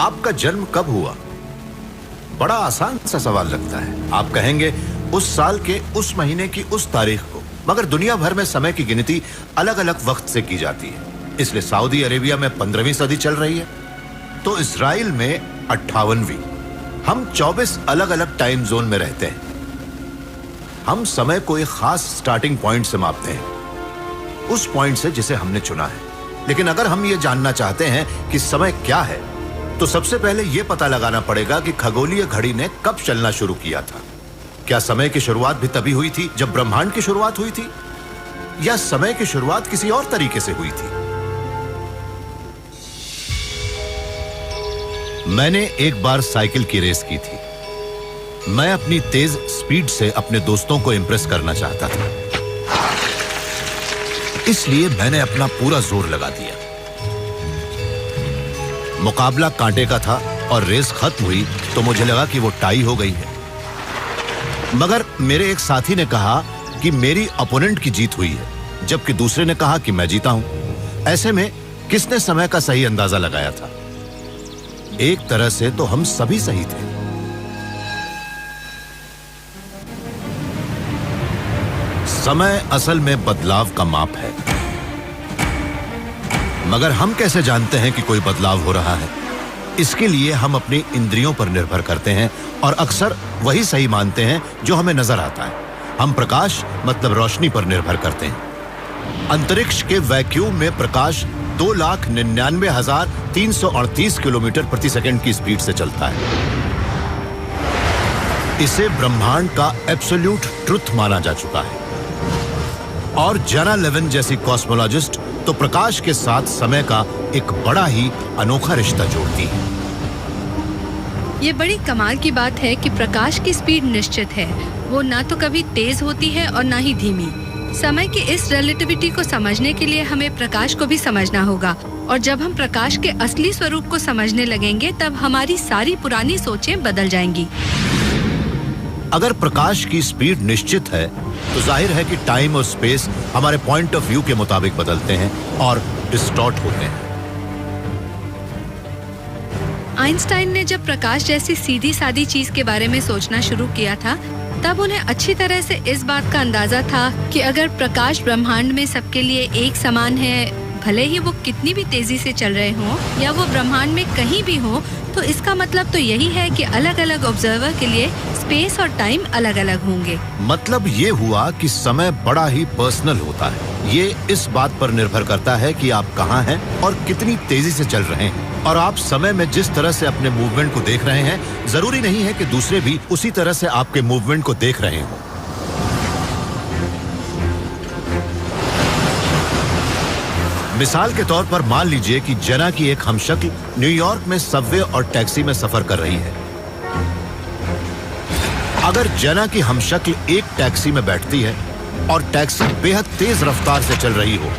आपका जन्म कब हुआ? बड़ा आसान सा सवाल लगता है। आप कहेंगे उस साल के उस महीने की उस तारीख को, मगर दुनिया भर में समय की गिनती अलग अलग वक्त से की जाती है। इसलिए सऊदी अरेबिया में 15वीं सदी चल रही है तो इजराइल में 58वीं। हम 24 अलग अलग टाइम जोन में रहते हैं। हम समय को एक खास स्टार्टिंग पॉइंट से मापते हैं, उस पॉइंट से जिसे हमने चुना है। लेकिन अगर हम ये जानना चाहते हैं कि समय क्या है, तो सबसे पहले यह पता लगाना पड़ेगा कि खगोलीय घड़ी ने कब चलना शुरू किया था। क्या समय की शुरुआत भी तभी हुई थी जब ब्रह्मांड की शुरुआत हुई थी, या समय की शुरुआत किसी और तरीके से हुई थी? मैंने एक बार साइकिल की रेस की थी। मैं अपनी तेज स्पीड से अपने दोस्तों को इंप्रेस करना चाहता था, इसलिए मैंने अपना पूरा जोर लगा दिया। मुकाबला कांटे का था और रेस खत्म हुई तो मुझे लगा कि वो टाई हो गई है। मगर मेरे एक साथी ने कहा कि मेरी अपोनेंट की जीत हुई है, जबकि दूसरे ने कहा कि मैं जीता हूं। ऐसे में किसने समय का सही अंदाजा लगाया था? एक तरह से तो हम सभी सही थे। समय असल में बदलाव का माप है, मगर हम कैसे जानते हैं कि कोई बदलाव हो रहा है? इसके लिए हम अपनी इंद्रियों पर निर्भर करते हैं और अक्सर वही सही मानते हैं जो हमें नजर आता है। हम प्रकाश मतलब रोशनी पर निर्भर करते हैं। अंतरिक्ष के वैक्यूम में प्रकाश 2,99,338 किलोमीटर प्रति सेकंड की स्पीड से चलता है। इसे ब्रह्मांड का एब्सोल्यूट ट्रुथ माना जा चुका है। और जाना लेविन जैसी कॉस्मोलॉजिस्ट तो प्रकाश के साथ समय का एक बड़ा ही अनोखा रिश्ता जोड़ती है। ये बड़ी कमाल की बात है कि प्रकाश की स्पीड निश्चित है। वो ना तो कभी तेज होती है और ना ही धीमी। समय की इस रिलेटिविटी को समझने के लिए हमें प्रकाश को भी समझना होगा, और जब हम प्रकाश के असली स्वरूप को समझने लगेंगे तब हमारी सारी पुरानी सोचें बदल जाएंगी। अगर प्रकाश की स्पीड निश्चित है तो जाहिर है कि टाइम और स्पेस हमारे पॉइंट ऑफ व्यू के मुताबिक बदलते हैं और डिस्टॉर्ट होते हैं। आइंस्टाइन ने जब प्रकाश जैसी सीधी सादी चीज के बारे में सोचना शुरू किया था, तब उन्हें अच्छी तरह से इस बात का अंदाजा था कि अगर प्रकाश ब्रह्मांड में सबके लिए एक समान है, भले ही वो कितनी भी तेजी से चल रहे हों या वो ब्रह्मांड में कहीं भी हो, तो इसका मतलब तो यही है कि अलग अलग ऑब्जर्वर के लिए स्पेस और टाइम अलग अलग होंगे। मतलब ये हुआ कि समय बड़ा ही पर्सनल होता है। ये इस बात पर निर्भर करता है कि आप कहाँ हैं और कितनी तेजी से चल रहे हैं। और आप समय में जिस तरह से अपने मूवमेंट को देख रहे हैं, जरूरी नहीं है कि दूसरे भी उसी तरह से आपके मूवमेंट को देख रहे हों। मिसाल के तौर पर मान लीजिए कि जना की एक हमशक्ल न्यूयॉर्क में सबवे और टैक्सी में सफर कर रही है। अगर जना की हमशक्ल एक टैक्सी में बैठती है और टैक्सी बेहद तेज रफ्तार से चल रही हो,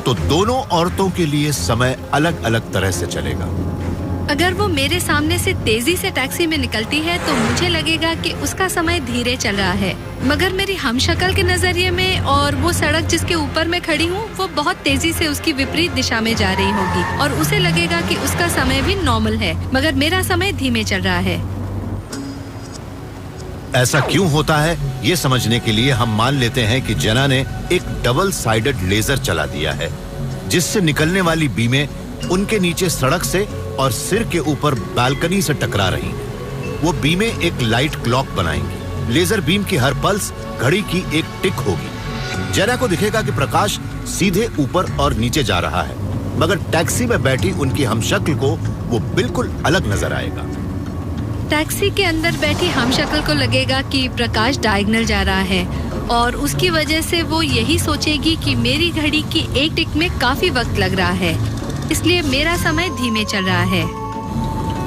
तो दोनों औरतों के लिए समय अलग अलग तरह से चलेगा। अगर वो मेरे सामने से तेजी से टैक्सी में निकलती है तो मुझे लगेगा कि उसका समय धीरे चल रहा है, मगर मेरी हमशक्ल के नजरिए में और वो सड़क जिसके ऊपर मैं खड़ी हूँ वो बहुत तेजी से उसकी विपरीत दिशा में जा रही होगी और उसे लगेगा कि उसका समय भी नॉर्मल है, मगर मेरा समय धीमे चल रहा है। ऐसा क्यों होता है, ये समझने के लिए हम मान लेते हैं कि जना ने एक डबल साइडेड लेजर चला दिया है, जिससे निकलने वाली बीमें उनके नीचे सड़क से और सिर के ऊपर बालकनी से टकरा रही हैं। वो बीमें एक लाइट क्लॉक बनाएंगी। लेजर बीम की हर पल्स घड़ी की एक टिक होगी। जना को दिखेगा कि प्रकाश सीधे ऊपर और नीचे जा रहा है, मगर टैक्सी में बैठी उनकी हमशक्ल को वो बिल्कुल अलग नजर आएगा। टैक्सी के अंदर बैठी हमशक्ल को लगेगा कि प्रकाश डायगोनल जा रहा है और उसकी वजह से वो यही सोचेगी कि मेरी घड़ी की एक टिक में काफी वक्त लग रहा है, इसलिए मेरा समय धीमे चल रहा है।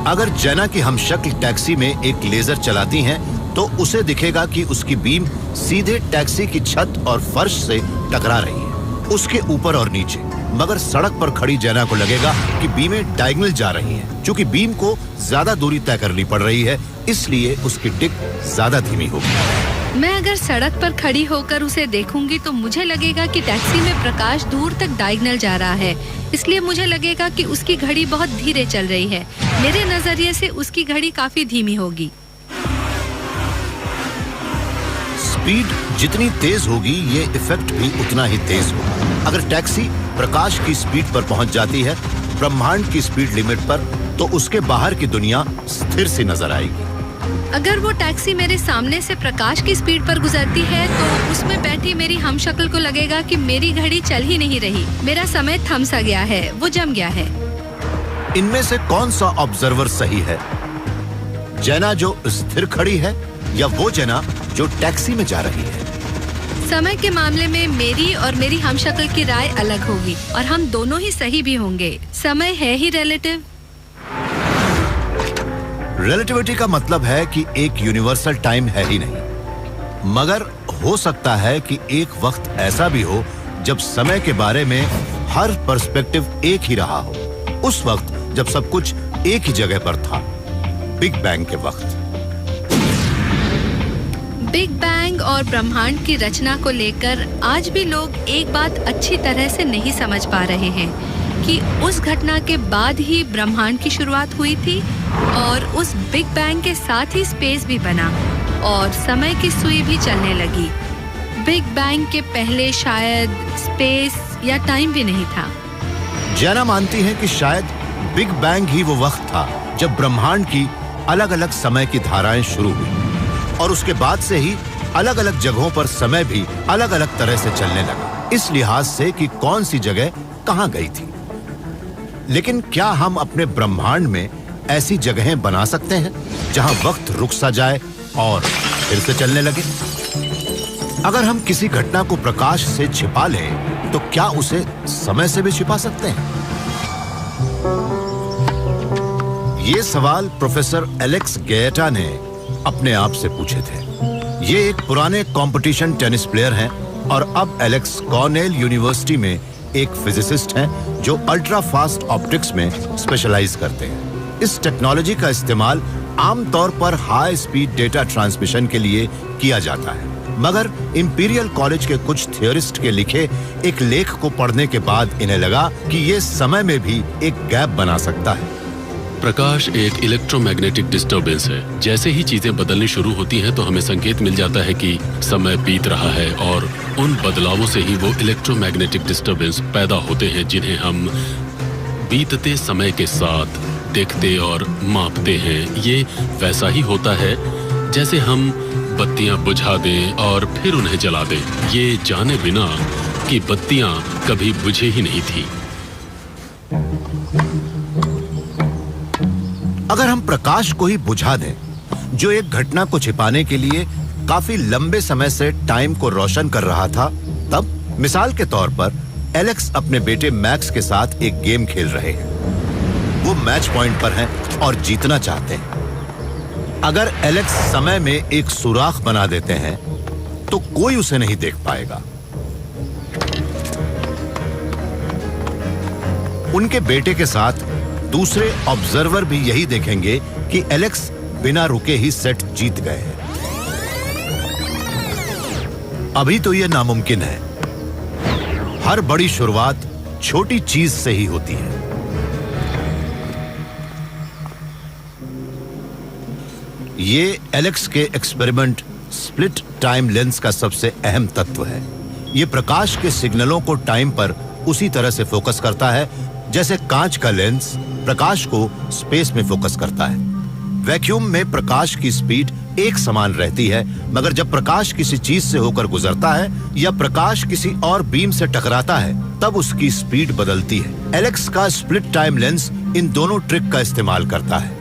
अगर जना की हमशक्ल टैक्सी में एक लेजर चलाती हैं, तो उसे दिखेगा कि उसकी बीम सीधे टैक्सी की छत और फर्श से टकरा रही है, उसके ऊपर और नीचे। मगर सड़क पर खड़ी जना को लगेगा कि बीमें डायगोनल जा रही हैं। चूंकि बीम को ज्यादा दूरी तय करनी पड़ रही है, इसलिए उसकी टिक ज्यादा धीमी होगी। मैं अगर सड़क पर खड़ी होकर उसे देखूंगी तो मुझे लगेगा कि टैक्सी में प्रकाश दूर तक डायगोनल जा रहा है, इसलिए मुझे लगेगा कि उसकी घड़ी बहुत धीरे चल रही है। मेरे नजरिए से उसकी घड़ी काफी धीमी होगी। स्पीड जितनी तेज होगी ये इफेक्ट भी उतना ही तेज होगा। अगर टैक्सी प्रकाश की स्पीड पर पहुंच जाती है, ब्रह्मांड की स्पीड लिमिट पर, तो उसके बाहर की दुनिया स्थिर सी नजर आएगी। अगर वो टैक्सी मेरे सामने से प्रकाश की स्पीड पर गुजरती है तो उसमें बैठी मेरी हमशक्ल को लगेगा कि मेरी घड़ी चल ही नहीं रही, मेरा समय थम सा गया है, वो जम गया है। इनमें से कौन सा ऑब्जर्वर सही है? जेना जो स्थिर खड़ी है या वो जेना जो टैक्सी में जा रही है? समय के मामले में मेरी और मेरी हमशक्ल की राय अलग होगी और हम दोनों ही सही भी होंगे। समय है ही रिलेटिव। रिलेटिविटी का मतलब है कि एक यूनिवर्सल टाइम है ही नहीं, मगर हो सकता है कि एक वक्त ऐसा भी हो जब समय के बारे में हर पर्सपेक्टिव एक ही रहा हो, उस वक्त जब सब कुछ एक ही जगह पर था, बिग बैंग के वक्त। बिग बैंग और ब्रह्मांड की रचना को लेकर आज भी लोग एक बात अच्छी तरह से नहीं समझ पा रहे हैं कि उस घटना के बाद ही ब्रह्मांड की शुरुआत हुई थी और उस बिग बैंग के साथ ही स्पेस भी बना और समय की सुई भी चलने लगी। बिग बैंग के पहले शायद स्पेस या टाइम भी नहीं था। जेना मानती है कि शायद बिग बैंग ही वो वक्त था जब ब्रह्मांड की अलग-अलग समय की धाराएं शुरू हुई और उसके बाद से ही अलग-अलग जगहों पर समय भी अलग-अलग तरह से चलने लगा, इस लिहाज से कि कौन सी जगह कहां गई थी। लेकिन क्या हम अपने ब्रह्मांड में ऐसी जगहें बना सकते हैं जहां वक्त रुक सा जाए और फिर से चलने लगे? अगर हम किसी घटना को प्रकाश से छिपा लें तो क्या उसे समय से भी छिपा सकते हैं? ये सवाल प्रोफेसर एलेक्स गैटा ने अपने आप से पूछे थे। ये एक पुराने कंपटीशन टेनिस प्लेयर हैं और अब एलेक्स कॉर्नेल यूनिवर्सिटी में एक फिजिसिस्ट हैं जो अल्ट्रा फास्ट ऑप्टिक्स में स्पेशलाइज करते हैं। इस टेक्नोलॉजी का इस्तेमाल आमतौर पर हाई स्पीड डेटा ट्रांसमिशन के लिए किया जाता है, मगर इंपीरियल कॉलेज के कुछ थियोरिस्ट के लिखे एक लेख को पढ़ने के बाद इन्हें लगा कि ये समय में भी एक गैप बना सकता है। प्रकाश एक इलेक्ट्रोमैग्नेटिक डिस्टर्बेंस है। जैसे ही चीजें बदलनी शुरू होती हैं तो हमें संकेत मिल जाता है कि समय बीत रहा है और उन बदलावों से ही वो इलेक्ट्रोमैग्नेटिक डिस्टर्बेंस पैदा होते हैं जिन्हें हम बीतते समय के साथ देखते और मापते हैं। ये वैसा ही होता है जैसे हम बत्तियां बुझा दें और फिर उन्हें जला दें, ये जाने बिना कि बत्तियां कभी बुझे ही नहीं थी। अगर हम प्रकाश को ही बुझा दें, जो एक घटना को छिपाने के लिए काफी लंबे समय से टाइम को रोशन कर रहा था, तब मिसाल के तौर पर एलेक्स अपने बेटे मैक्स के साथ एक गेम खेल रहे हैं। वो मैच पॉइंट पर हैं और जीतना चाहते हैं। अगर एलेक्स समय में एक सुराख बना देते हैं तो कोई उसे नहीं देख पाएगा। उनके बेटे के साथ दूसरे ऑब्जर्वर भी यही देखेंगे कि एलेक्स बिना रुके ही सेट जीत गए हैं। अभी तो यह नामुमकिन है। हर बड़ी शुरुआत छोटी चीज से ही होती है। ये एलेक्स के एक्सपेरिमेंट स्प्लिट टाइम लेंस का सबसे अहम तत्व है। ये प्रकाश के सिग्नलों को टाइम पर उसी तरह से फोकस करता है जैसे कांच का लेंस प्रकाश को स्पेस में फोकस करता है। वैक्यूम में प्रकाश की स्पीड एक समान रहती है, मगर जब प्रकाश किसी चीज से होकर गुजरता है या प्रकाश किसी और बीम से टकराता है, तब उसकी स्पीड बदलती है। एलेक्स का स्प्लिट टाइम लेंस इन दोनों ट्रिक का इस्तेमाल करता है।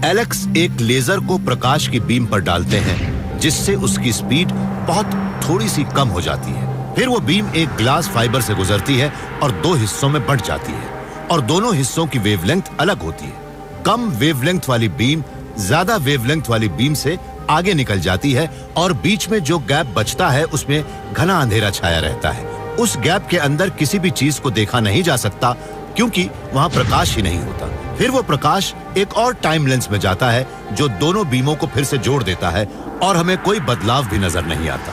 एलेक्स एक लेजर को प्रकाश की बीम पर डालते हैं, जिससे उसकी स्पीड बहुत थोड़ी सी कम हो जाती है। फिर वो बीम एक ग्लास फाइबर से गुजरती है और दो हिस्सों में बंट जाती है और दोनों हिस्सों की वेवलेंथ अलग होती है। कम वेवलेंथ वाली बीम ज्यादा वेवलेंथ वाली बीम से आगे निकल जाती है और बीच में जो गैप बचता है उसमें घना अंधेरा छाया रहता है। उस गैप के अंदर किसी भी चीज को देखा नहीं जा सकता क्योंकि वहां प्रकाश ही नहीं होता। फिर वो प्रकाश एक और टाइम लेंस में जाता है जो दोनों बीमों को फिर से जोड़ देता है और हमें कोई बदलाव भी नजर नहीं आता।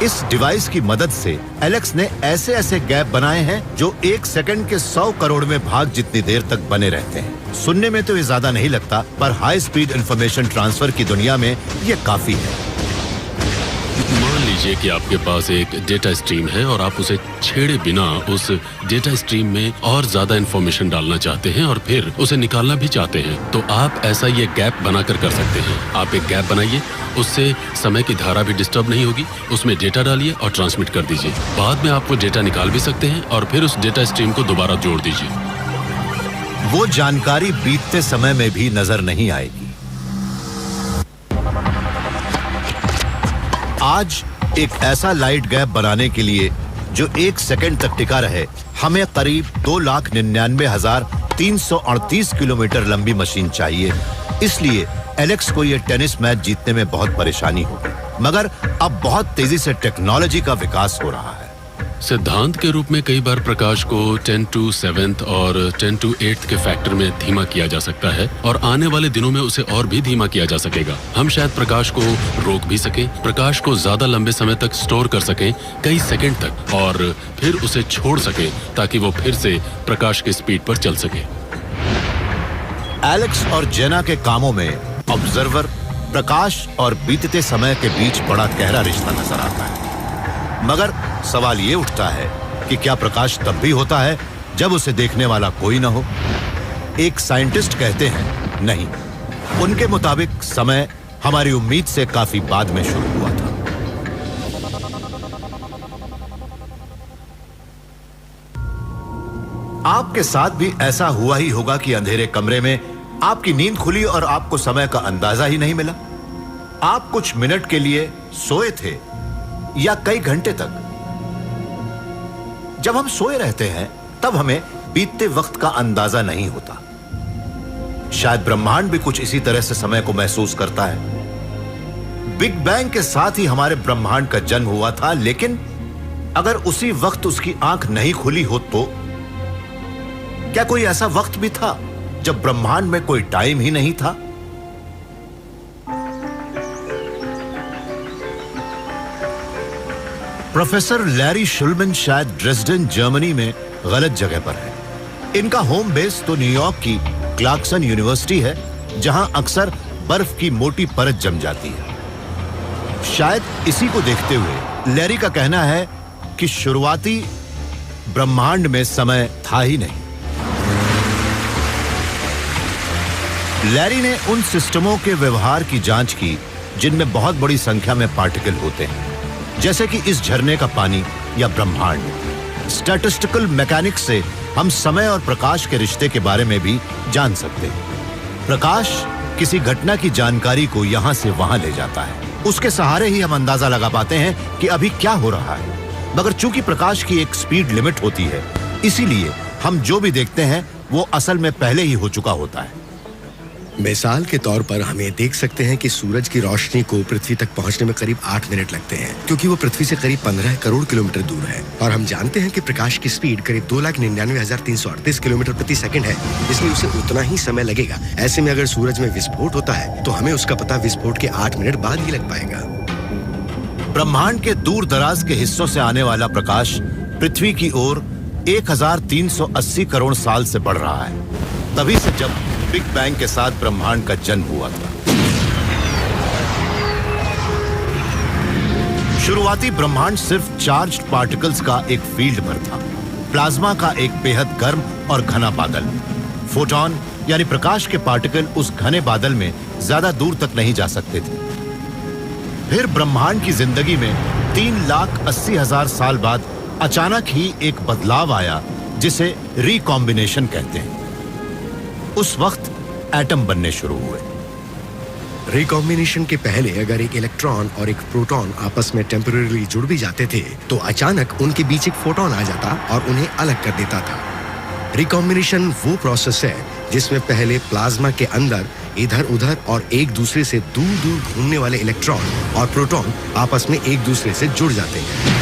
इस डिवाइस की मदद से एलेक्स ने ऐसे ऐसे गैप बनाए हैं जो 1 सेकंड के 100 करोड़ में भाग जितनी देर तक बने रहते हैं। सुनने में तो ये ज्यादा नहीं लगता, पर हाई स्पीड इंफॉर्मेशन ट्रांसफर की दुनिया में ये काफी है। मान लीजिए कि आपके पास एक डेटा स्ट्रीम है और आप उसे छेड़े बिना उस डेटा स्ट्रीम में और ज्यादा इंफॉर्मेशन डालना चाहते हैं और फिर उसे निकालना भी चाहते हैं, तो आप ऐसा ये गैप बनाकर कर सकते हैं। आप एक गैप बनाइए, उससे समय की धारा भी डिस्टर्ब नहीं होगी, उसमें डेटा डालिए और ट्रांसमिट कर दीजिए। बाद में आप वो डेटा निकाल भी सकते हैं और फिर उस डेटा स्ट्रीम को दोबारा जोड़ दीजिए। वो जानकारी बीतते समय में भी नजर नहीं आएगी। आज एक ऐसा लाइट गैप बनाने के लिए जो 1 सेकंड तक टिका रहे, हमें करीब 2,99,338 किलोमीटर लंबी मशीन चाहिए। इसलिए एलेक्स को यह टेनिस मैच जीतने में बहुत परेशानी होगी। मगर अब बहुत तेजी से टेक्नोलॉजी का विकास हो रहा है। सिद्धांत के रूप में कई बार प्रकाश को 10 to 7 और 10 to 8 के फैक्टर में धीमा किया जा सकता है और आने वाले दिनों में उसे और भी धीमा किया जा सकेगा। हम शायद प्रकाश को रोक भी सकें, प्रकाश को ज्यादा लंबे समय तक स्टोर कर सकें, कई सेकंड तक, और फिर उसे छोड़ सकें ताकि वो फिर से प्रकाश की स्पीड पर चल सके। एलेक्स और जेना के कामों में ऑब्जर्वर, प्रकाश और बीतते समय के बीच बड़ा गहरा रिश्ता नजर आता है। मगर सवाल ये उठता है कि क्या प्रकाश तब भी होता है जब उसे देखने वाला कोई ना हो? एक साइंटिस्ट कहते हैं नहीं। उनके मुताबिक समय हमारी उम्मीद से काफी बाद में शुरू हुआ था। आपके साथ भी ऐसा हुआ ही होगा कि अंधेरे कमरे में आपकी नींद खुली और आपको समय का अंदाजा ही नहीं मिला। आप कुछ मिनट के लिए सोए थे या कई घंटे तक। जब हम सोए रहते हैं तब हमें बीतते वक्त का अंदाजा नहीं होता। शायद ब्रह्मांड भी कुछ इसी तरह से समय को महसूस करता है। बिग बैंग के साथ ही हमारे ब्रह्मांड का जन्म हुआ था, लेकिन अगर उसी वक्त उसकी आंख नहीं खुली हो तो क्या कोई ऐसा वक्त भी था जब ब्रह्मांड में कोई टाइम ही नहीं था? प्रोफेसर लैरी शुल्मन शायद ड्रेसडेन, जर्मनी में गलत जगह पर है। इनका होम बेस तो न्यूयॉर्क की क्लार्कसन यूनिवर्सिटी है, जहां अक्सर बर्फ की मोटी परत जम जाती है। शायद इसी को देखते हुए लैरी का कहना है कि शुरुआती ब्रह्मांड में समय था ही नहीं। लैरी ने उन सिस्टमों के व्यवहार की जांच की जिनमें बहुत बड़ी संख्या में पार्टिकल होते हैं, जैसे कि इस झरने का पानी या ब्रह्मांड। स्टैटिस्टिकल मैकेनिक्स से हम समय और प्रकाश के रिश्ते के बारे में भी जान सकते हैं। प्रकाश किसी घटना की जानकारी को यहां से वहां ले जाता है। उसके सहारे ही हम अंदाजा लगा पाते हैं कि अभी क्या हो रहा है। मगर चूंकि प्रकाश की एक स्पीड लिमिट होती है, इसीलिए हम जो भी देखते हैं वो असल में पहले ही हो चुका होता है। मिसाल के तौर पर हम ये देख सकते हैं कि सूरज की रोशनी को पृथ्वी तक पहुंचने में करीब 8 मिनट लगते हैं, क्योंकि वो पृथ्वी से करीब 15 करोड़ किलोमीटर दूर है। और हम जानते हैं कि प्रकाश की स्पीड करीब 2,99,338 किलोमीटर प्रति सेकंड है, इसलिए उसे उतना ही समय लगेगा। ऐसे में अगर सूरज में विस्फोट होता है तो हमें उसका पता विस्फोट के 8 मिनट बाद ही लग पाएगा। ब्रह्मांड के दूर दराज के हिस्सों से आने वाला प्रकाश पृथ्वी की ओर 1,380 करोड़ साल से बढ़ रहा है, तभी से जब बिग बैंग के साथ ब्रह्मांड का जन्म हुआ था। शुरुआती ब्रह्मांड सिर्फ चार्ज्ड पार्टिकल्स का एक फील्ड भर था, प्लाज्मा का एक बेहद गर्म और घना बादल। फोटॉन यानी प्रकाश के पार्टिकल उस घने बादल में ज्यादा दूर तक नहीं जा सकते थे। फिर ब्रह्मांड की जिंदगी में 3,80,000 साल बाद अचानक ही एक बदलाव आया जिसे रिकॉम्बिनेशन कहते हैं। उस वक्त एटम बनने शुरू हुए। रिकॉम्बिनेशन के पहले अगर एक इलेक्ट्रॉन और एक प्रोटॉन आपस में टेम्परेरीली जुड़ भी जाते थे तो अचानक उनके बीच एक फोटॉन आ जाता और उन्हें अलग कर देता था। रिकॉम्बिनेशन वो प्रोसेस है जिसमें पहले प्लाज्मा के अंदर इधर उधर और एक दूसरे से दूर दूर घूमने वाले इलेक्ट्रॉन और प्रोटॉन आपस में एक दूसरे से जुड़ जाते हैं।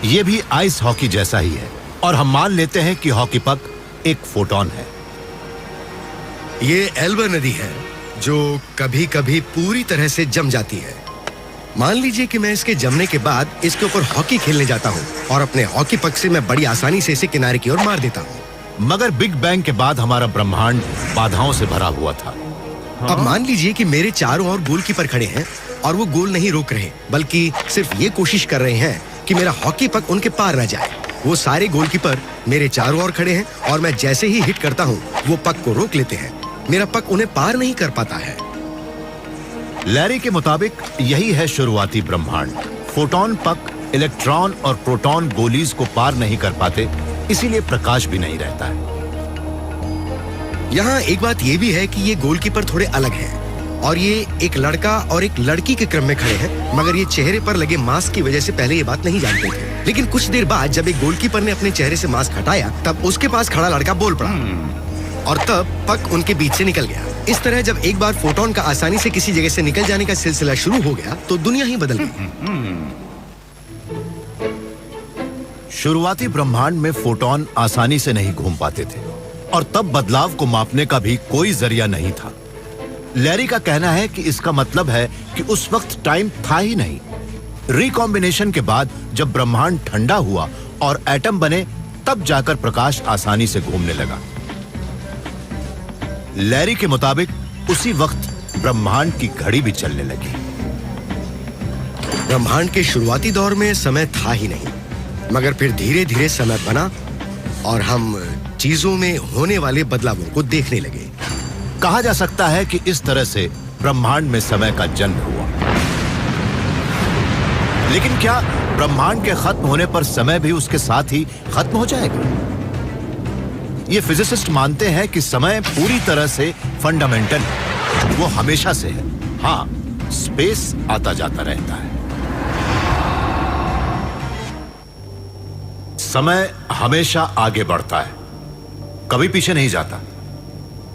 यह भी आइस हॉकी जैसा ही है, और हम मान लेते हैं कि हॉकी पक एक फोटॉन है। ये एल्बा नदी है जो कभी कभी पूरी तरह से जम जाती है। मान लीजिए कि मैं इसके जमने के बाद इसके ऊपर हॉकी खेलने जाता हूँ और अपने हॉकी पक से मैं बड़ी आसानी से इसे किनारे की ओर मार देता हूँ। मगर बिग बैंग के बाद हमारा ब्रह्मांड बाधाओं से भरा हुआ था। अब मान लीजिए कि मेरे चारों ओर गोलकीपर खड़े हैं और वो गोल नहीं रोक रहे, बल्कि सिर्फ ये कोशिश कर रहे हैं कि मेरा हॉकी पक उनके पार न जाए। वो सारे गोलकीपर मेरे चारों ओर खड़े हैं और मैं जैसे ही हिट करता हूँ वो पक को रोक लेते हैं। मेरा पक उन्हें पार नहीं कर पाता है। लैरी के मुताबिक यही है शुरुआती ब्रह्मांड। फोटॉन पक इलेक्ट्रॉन और प्रोटॉन गोलीज को पार नहीं कर पाते, इसीलिए प्रकाश भी नहीं रहता है। यहाँ एक बात ये भी है कि ये गोलकीपर थोड़े अलग हैं और ये एक लड़का और एक लड़की के क्रम में खड़े हैं, मगर ये चेहरे पर लगे मास्क की वजह से पहले ये बात नहीं जानते थे। लेकिन कुछ देर बाद जब एक गोलकीपर ने अपने चेहरे से मास्क हटाया तब उसके पास खड़ा लड़का बोल पड़ा और तब पक उनके बीच से निकल गया। इस तरह जब एक बार फोटॉन का आसानी से किसी जगह से निकल जाने का सिलसिला शुरू हो गया तो दुनिया ही बदल गई। शुरुआती ब्रह्मांड में फोटॉन आसानी से नहीं घूम पाते थे और तब बदलाव को मापने का भी कोई जरिया नहीं था। लैरी का कहना है कि इसका मतलब है कि उस वक्त टाइम था ही नहीं। रिकॉम्बिनेशन के बाद जब ब्रह्मांड ठंडा हुआ और एटम बने तब जाकर प्रकाश आसानी से घूमने लगा। लैरी के मुताबिक उसी वक्त ब्रह्मांड की घड़ी भी चलने लगी। ब्रह्मांड के शुरुआती दौर में समय था ही नहीं, मगर फिर धीरे धीरे समय बना और हम चीजों में होने वाले बदलावों को देखने लगे। कहा जा सकता है कि इस तरह से ब्रह्मांड में समय का जन्म हुआ। लेकिन क्या ब्रह्मांड के खत्म होने पर समय भी उसके साथ ही खत्म हो जाएगा? ये फिजिसिस्ट मानते हैं कि समय पूरी तरह से फंडामेंटल है, वो हमेशा से है। हाँ, स्पेस आता जाता रहता है। समय हमेशा आगे बढ़ता है, कभी पीछे नहीं जाता।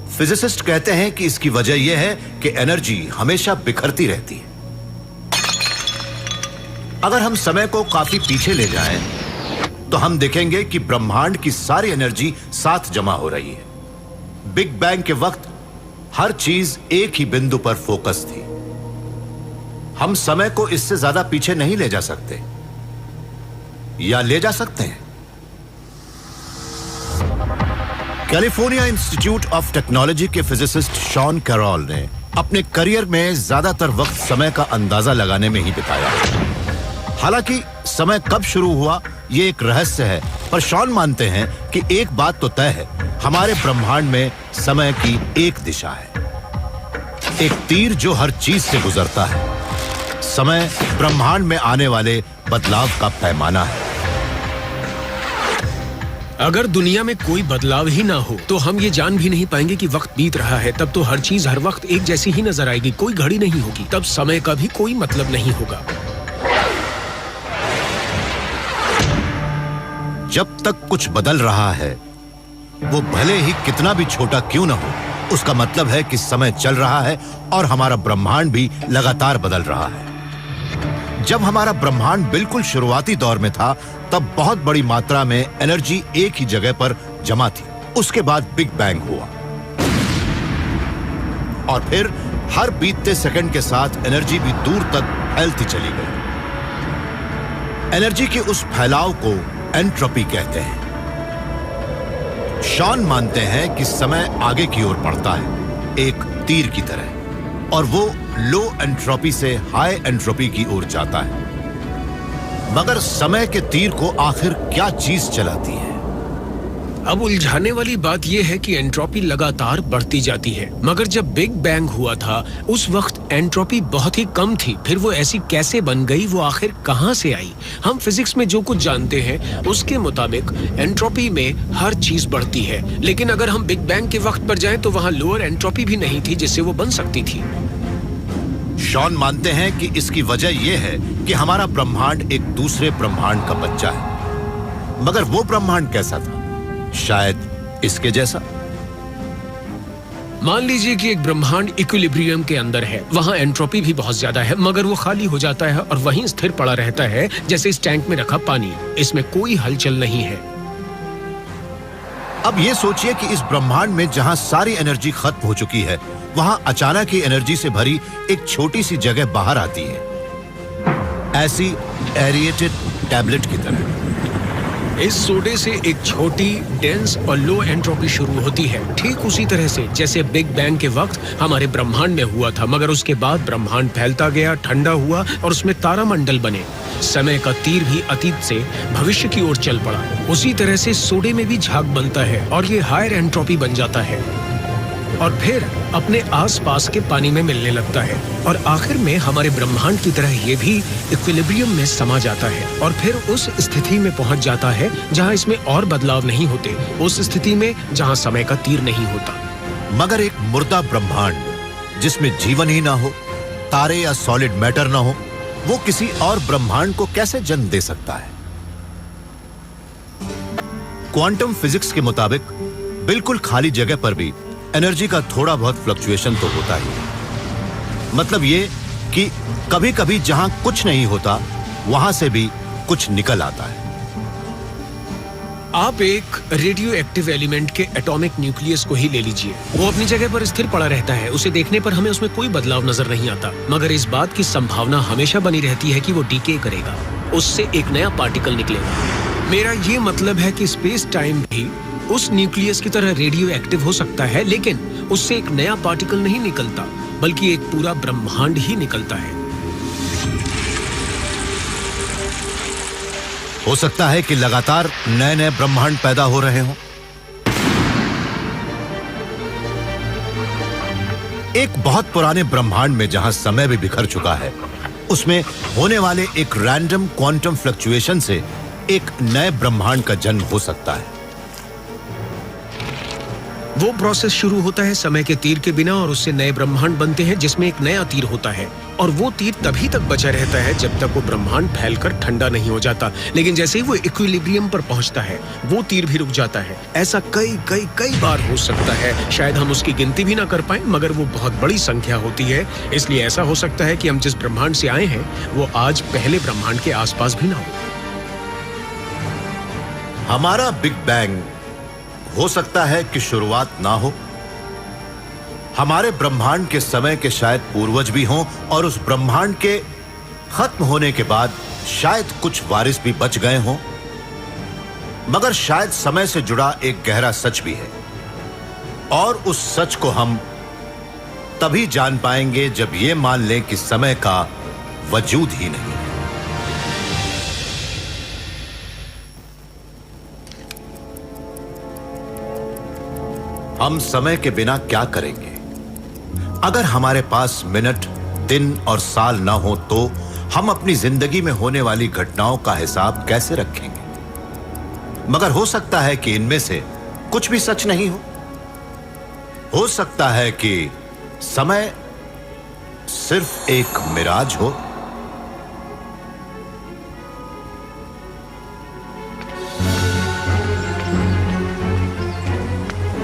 फिजिसिस्ट कहते हैं कि इसकी वजह यह है कि एनर्जी हमेशा बिखरती रहती है। अगर हम समय को काफी पीछे ले जाएं, तो हम देखेंगे कि ब्रह्मांड की सारी एनर्जी साथ जमा हो रही है। बिग बैंग के वक्त हर चीज एक ही बिंदु पर फोकस थी। हम समय को इससे ज्यादा पीछे नहीं ले जा सकते, या ले जा सकते हैं? कैलिफोर्निया इंस्टीट्यूट ऑफ टेक्नोलॉजी के फिजिसिस्ट शॉन कैरोल ने अपने करियर में ज्यादातर वक्त समय का अंदाजा लगाने में ही बिताया। हालांकि समय कब शुरू हुआ ये एक रहस्य है, पर शॉन मानते हैं कि एक बात तो तय है, हमारे ब्रह्मांड में समय की एक दिशा है, एक तीर जो हर चीज से गुजरता है। समय ब्रह्मांड में आने वाले बदलाव का पैमाना है। अगर दुनिया में कोई बदलाव ही ना हो तो हम ये जान भी नहीं पाएंगे कि वक्त बीत रहा है। तब तो हर चीज हर वक्त एक जैसी ही नजर आएगी, कोई घड़ी नहीं होगी। तब समय का भी कोई मतलब नहीं होगा। जब तक कुछ बदल रहा है, वो भले ही कितना भी छोटा क्यों ना हो, उसका मतलब है कि समय चल रहा है और हमारा ब्रह्मांड भी लगातार बदल रहा है। जब हमारा ब्रह्मांड बिल्कुल शुरुआती दौर में था, तब बहुत बड़ी मात्रा में एनर्जी एक ही जगह पर जमा थी। उसके बाद बिग बैंग हुआ और फिर हर बीतते सेकंड के साथ एनर्जी भी दूर तक फैलती चली गई। एनर्जी के उस फैलाव को एंट्रोपी कहते हैं। शॉन मानते हैं कि समय आगे की ओर बढ़ता है, एक तीर की तरह, और वो लो एंट्रोपी से हाई एंट्रोपी की ओर जाता है। मगर समय के तीर को आखिर क्या चीज चलाती है? अब उलझाने वाली बात यह है कि एंट्रोपी लगातार बढ़ती जाती है, मगर जब बिग बैंग हुआ था उस वक्त एंट्रोपी बहुत ही कम थी। फिर वो ऐसी कैसे बन गई, वो आखिर कहां से आई? हम फिजिक्स में जो कुछ जानते हैं उसके मुताबिक एंट्रोपी में हर चीज बढ़ती है, लेकिन अगर हम बिग बैंग के वक्त पर जाएं तो वहां लोअर एंट्रोपी भी नहीं थी जिससे वो बन सकती थी। शॉन मानते हैं कि इसकी वजह यह है कि हमारा ब्रह्मांड एक दूसरे ब्रह्मांड का बच्चा है। मगर वो ब्रह्मांड कैसा था? शायद इसके जैसा। मान लीजिए कि एक ब्रह्मांड इक्विलिब्रियम के अंदर है, वहां एंट्रोपी भी बहुत ज्यादा है, मगर वो खाली हो जाता है और वहीं स्थिर पड़ा रहता है जैसे इस टैंक में रखा पानी। इसमें कोई हलचल नहीं है। अब ये सोचिए कि इस ब्रह्मांड में जहां सारी एनर्जी खत्म हो चुकी है, वहां अचानक ही एनर्जी से भरी एक छोटी सी जगह बाहर आती है, ऐसी एरिएटेड टैबलेट की तरह। इस सोडे से एक छोटी, डेंस और लो एंट्रोपी शुरू होती है, ठीक उसी तरह से जैसे बिग बैंग के वक्त हमारे ब्रह्मांड में हुआ था। मगर उसके बाद ब्रह्मांड फैलता गया, ठंडा हुआ और उसमें तारामंडल बने। समय का तीर भी अतीत से भविष्य की ओर चल पड़ा। उसी तरह से सोडे में भी झाग बनता है और ये हायर एंट्रोपी बन जाता है और फिर अपने आसपास के पानी में मिलने लगता है और आखिर में हमारे ब्रह्मांड की तरह ये भी इक्विलिब्रियम में समा जाता है और फिर उस स्थिति में पहुंच जाता है जहां इसमें और बदलाव नहीं होते, उस स्थिति में जहां समय का तीर नहीं होता। मगर एक मुर्दा ब्रह्मांड जिसमें जीवन ही ना हो, तारे या सॉलिड मैटर ना हो, वो किसी और ब्रह्मांड को कैसे जन्म दे सकता है? क्वांटम फिजिक्स के मुताबिक बिल्कुल खाली जगह पर भी एनर्जी का थोड़ा बहुत फ्लक्चुएशन तो होता ही है। मतलब ये कि कभी कभी जहां कुछ नहीं होता, वहां से भी कुछ निकल आता है। आप एक रेडियो एक्टिव एलिमेंट के एटॉमिक न्यूक्लियस को ही ले लीजिए। वो अपनी जगह पर स्थिर पड़ा रहता है, उसे देखने पर हमें उसमें कोई बदलाव नजर नहीं आता, मगर इस बात की संभावना हमेशा बनी रहती है कि वो डीके करेगा, उससे एक नया पार्टिकल निकलेगा। मेरा ये मतलब है कि स्पेस टाइम भी उस न्यूक्लियस की तरह रेडियो एक्टिव हो सकता है, लेकिन उससे एक नया पार्टिकल नहीं निकलता, बल्कि एक पूरा ब्रह्मांड ही निकलता है। हो सकता है कि लगातार नए नए ब्रह्मांड पैदा हो रहे हों। एक बहुत पुराने ब्रह्मांड में जहां समय भी बिखर चुका है, उसमें होने वाले एक रैंडम क्वांटम फ्लक्चुएशन से एक नए ब्रह्मांड का जन्म हो सकता है। वो प्रोसेस शुरू होता है समय के तीर के बिना और उससे नए ब्रह्मांड बनते हैं जिसमें एक नया तीर होता है और वो तीर तभी तक बचा रहता है जब तक वो ब्रह्मांड फैलकर ठंडा नहीं हो जाता। लेकिन जैसे ही वो इक्विलिब्रियम पर पहुंचता है, वो तीर भी रुक जाता है। ऐसा कई कई कई बार हो सकता है। शायद हम उसकी गिनती भी ना कर पाए, मगर वो बहुत बड़ी संख्या होती है। इसलिए ऐसा हो सकता है कि हम जिस ब्रह्मांड से आए हैं वो आज पहले ब्रह्मांड के आसपास भी ना हो। हमारा बिग बैंग हो सकता है कि शुरुआत ना हो। हमारे ब्रह्मांड के समय के शायद पूर्वज भी हों और उस ब्रह्मांड के खत्म होने के बाद शायद कुछ वारिस भी बच गए हों। मगर शायद समय से जुड़ा एक गहरा सच भी है और उस सच को हम तभी जान पाएंगे जब ये मान लें कि समय का वजूद ही नहीं है। हम समय के बिना क्या करेंगे? अगर हमारे पास मिनट, दिन और साल ना हो तो हम अपनी जिंदगी में होने वाली घटनाओं का हिसाब कैसे रखेंगे? मगर हो सकता है कि इनमें से कुछ भी सच नहीं हो सकता है कि समय सिर्फ एक मिराज हो।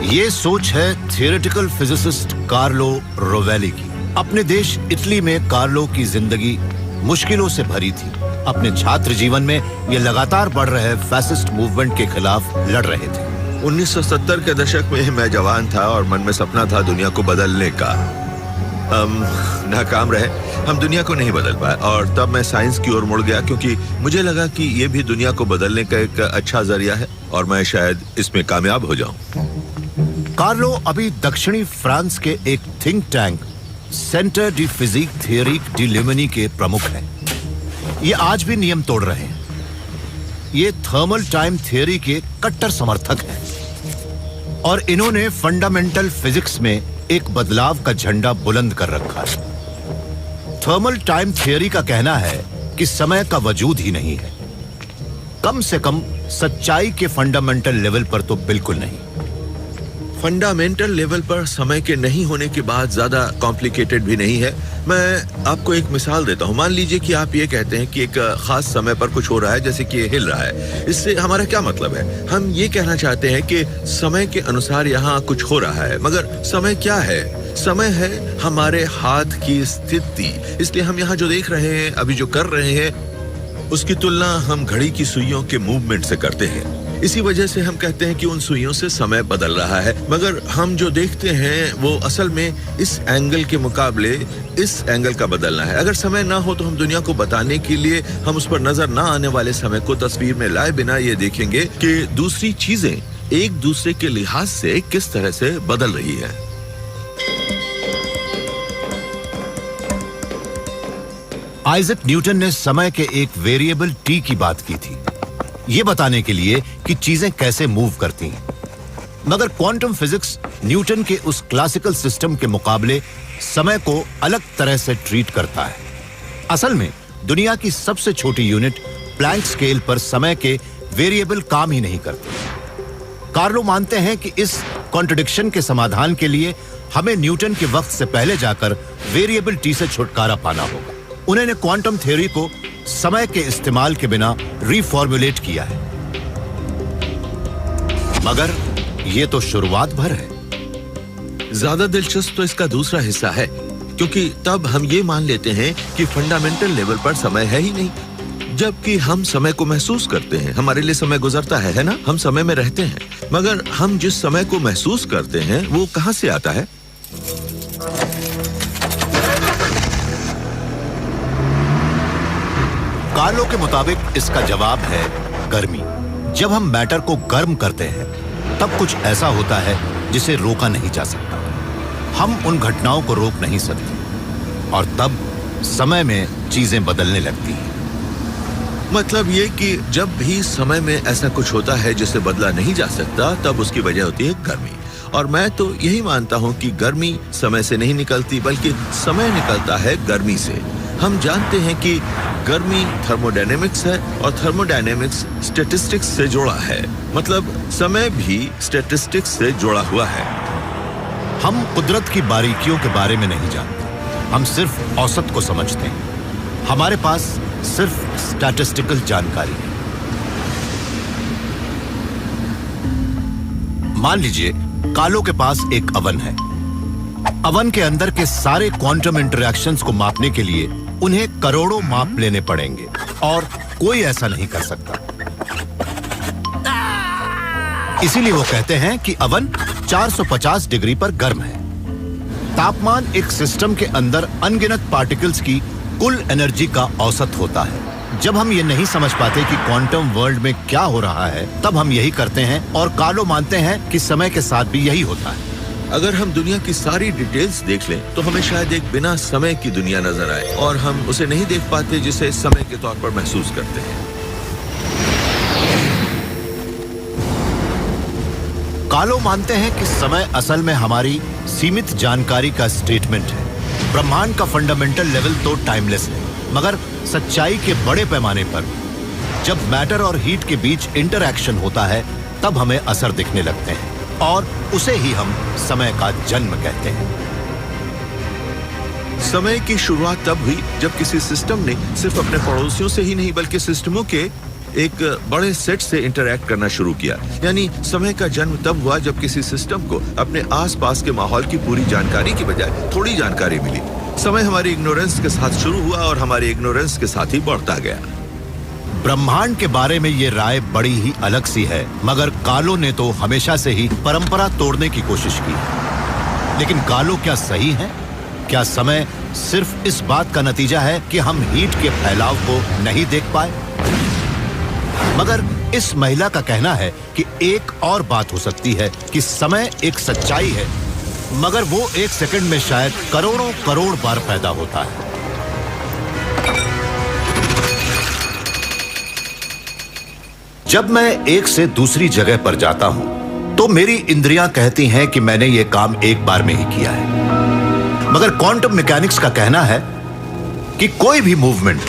ये सोच है थियोरेटिकल फिजिसिस्ट कार्लो रोवेली की। अपने देश इटली में कार्लो की जिंदगी मुश्किलों से भरी थी। अपने छात्र जीवन में ये लगातार बढ़ रहे फैसिस्ट मूवमेंट के खिलाफ लड़ रहे थे। 1970 के दशक में मैं जवान था और मन में सपना था दुनिया को बदलने का। हम नाकाम रहे, हम दुनिया को नहीं बदल पाए और तब मैं साइंस की ओर मुड़ गया क्योंकि मुझे लगा कि ये भी दुनिया को बदलने का एक अच्छा जरिया है और मैं शायद इसमें कामयाब हो जाऊं। कार्लो अभी दक्षिणी फ्रांस के एक think tank Centre de Physique Theorique de Luminy के प्रमुख हैं। ये आज भी नियम तोड़ रहे हैं। ये थर्मल टाइम थियोरी के कट्टर समर्थक हैं और इन्होंने फंडामेंटल फिजिक्स में एक बदलाव का झंडा बुलंद कर रखा है। थर्मल टाइम थियोरी का कहना है कि समय का वजूद ही नहीं है, कम से कम सच्चाई के फंडामेंटल लेवल पर तो बिल्कुल नहीं। फंडामेंटल लेवल पर समय के नहीं होने की बात ज्यादा कॉम्प्लिकेटेड भी नहीं है। मैं आपको एक मिसाल देता हूँ। मान लीजिए कि आप ये कहते हैं कि एक खास समय पर कुछ हो रहा है, जैसे कि ये हिल रहा है। इससे हमारा क्या मतलब है? हम ये कहना चाहते हैं कि समय के अनुसार यहाँ कुछ हो रहा है, मगर समय क्या है? समय है हमारे हाथ की स्थिति। इसलिए हम यहाँ जो देख रहे हैं, अभी जो कर रहे हैं, उसकी तुलना हम घड़ी की सुइयों के मूवमेंट से करते हैं। इसी वजह से हम कहते हैं कि उन सुइयों से समय बदल रहा है, मगर हम जो देखते हैं वो असल में इस एंगल के मुकाबले इस एंगल का बदलना है। अगर समय ना हो तो हम दुनिया को बताने के लिए हम उस पर नजर ना आने वाले समय को तस्वीर में लाए बिना ये देखेंगे कि दूसरी चीजें एक दूसरे के लिहाज से किस तरह से बदल रही है। आइजक न्यूटन ने समय के एक वेरिएबल टी की बात की थी, ये बताने के लिए कि चीजें कैसे मूव करती हैं। मगर क्वांटम फिजिक्स न्यूटन के उस क्लासिकल सिस्टम के मुकाबले समय को अलग तरह से ट्रीट करता है। असल में दुनिया की सबसे छोटी यूनिट प्लैंक स्केल पर समय के वेरिएबल काम ही नहीं करते। कार्लो मानते हैं कि इस कॉन्ट्रडिक्शन के समाधान के लिए हमें न्यूटन के वक्त से पहले जाकर वेरिएबल टी से छुटकारा पाना होगा। उन्होंने क्वांटम थ्योरी को समय के इस्तेमाल के बिना रीफॉर्मुलेट किया है, मगर यह तो शुरुआत भर है। ज्यादा दिलचस्प तो इसका दूसरा हिस्सा है, क्योंकि तब हम ये मान लेते हैं कि फंडामेंटल लेवल पर समय है ही नहीं, जबकि हम समय को महसूस करते हैं। हमारे लिए समय गुजरता है ना? हम समय में रहते हैं, मगर हम जिस समय को महसूस करते हैं वो कहां से आता है? कार्लो के मुताबिक इसका जवाब है गर्मी। जब हम मैटर को गर्म करते हैं तब कुछ ऐसा होता है जिसे रोका नहीं जा सकता। हम उन घटनाओं को रोक नहीं सकते और तब समय में चीजें बदलने लगती हैं। मतलब ये कि जब भी समय में ऐसा कुछ होता है जिसे बदला नहीं जा सकता, तब उसकी वजह होती है गर्मी। और मैं तो यही मानता हूं कि गर्मी समय से नहीं निकलती, बल्कि समय निकलता है गर्मी से। हम जानते हैं कि गर्मी थर्मोडायनेमिक्स है और थर्मोडायनेमिक्स स्टैटिस्टिक्स से जुड़ा है, मतलब समय भी स्टैटिस्टिक्स से जुड़ा हुआ है। हम कुदरत की बारीकियों के बारे में नहीं जानते, हम सिर्फ औसत को समझते हैं। हमारे पास सिर्फ स्टैटिस्टिकल जानकारी है। मान लीजिए कालो के पास एक अवन है। अवन के अंदर के सारे क्वांटम इंटरैक्शंस को मापने के लिए उन्हें करोड़ों माप लेने पड़ेंगे और कोई ऐसा नहीं कर सकता। इसीलिए वो कहते हैं कि अवन 450 डिग्री पर गर्म है। तापमान एक सिस्टम के अंदर अनगिनत पार्टिकल्स की कुल एनर्जी का औसत होता है। जब हम ये नहीं समझ पाते कि क्वांटम वर्ल्ड में क्या हो रहा है, तब हम यही करते हैं और कार्लो मानते हैं कि समय के साथ भी यही होता है। अगर हम दुनिया की सारी डिटेल्स देख लें तो हमें शायद एक बिना समय की दुनिया नजर आए और हम उसे नहीं देख पाते जिसे समय के तौर पर महसूस करते हैं। कार्लो मानते हैं कि समय असल में हमारी सीमित जानकारी का स्टेटमेंट है। ब्रह्मांड का फंडामेंटल लेवल तो टाइमलेस है, मगर सच्चाई के बड़े पैमाने पर जब मैटर और हीट के बीच इंटरैक्शन होता है तब हमें असर दिखने लगते हैं और उसे ही हम समय का जन्म कहते हैं। समय की शुरुआत तब हुई जब किसी सिस्टम ने सिर्फ अपने पड़ोसियों से ही नहीं बल्कि सिस्टमों के एक बड़े सेट से इंटरैक्ट करना शुरू किया। यानी समय का जन्म तब हुआ जब किसी सिस्टम को अपने आसपास के माहौल की पूरी जानकारी की बजाय थोड़ी जानकारी मिली। समय हमारी इग्नोरेंस के साथ शुरू हुआ और हमारी इग्नोरेंस के साथ ही बढ़ता गया। ब्रह्मांड के बारे में ये राय बड़ी ही अलग सी है, मगर कार्लो ने तो हमेशा से ही परंपरा तोड़ने की कोशिश की। लेकिन कार्लो क्या सही है? क्या समय सिर्फ इस बात का नतीजा है कि हम हीट के फैलाव को नहीं देख पाए? मगर इस महिला का कहना है कि एक और बात हो सकती है कि समय एक सच्चाई है, मगर वो एक सेकंड में शायद करोड़ों करोड़ बार पैदा होता है। जब मैं एक से दूसरी जगह पर जाता हूं तो मेरी इंद्रियां कहती हैं कि मैंने यह काम एक बार में ही किया है, मगर क्वांटम मैकेनिक्स का कहना है कि कोई भी मूवमेंट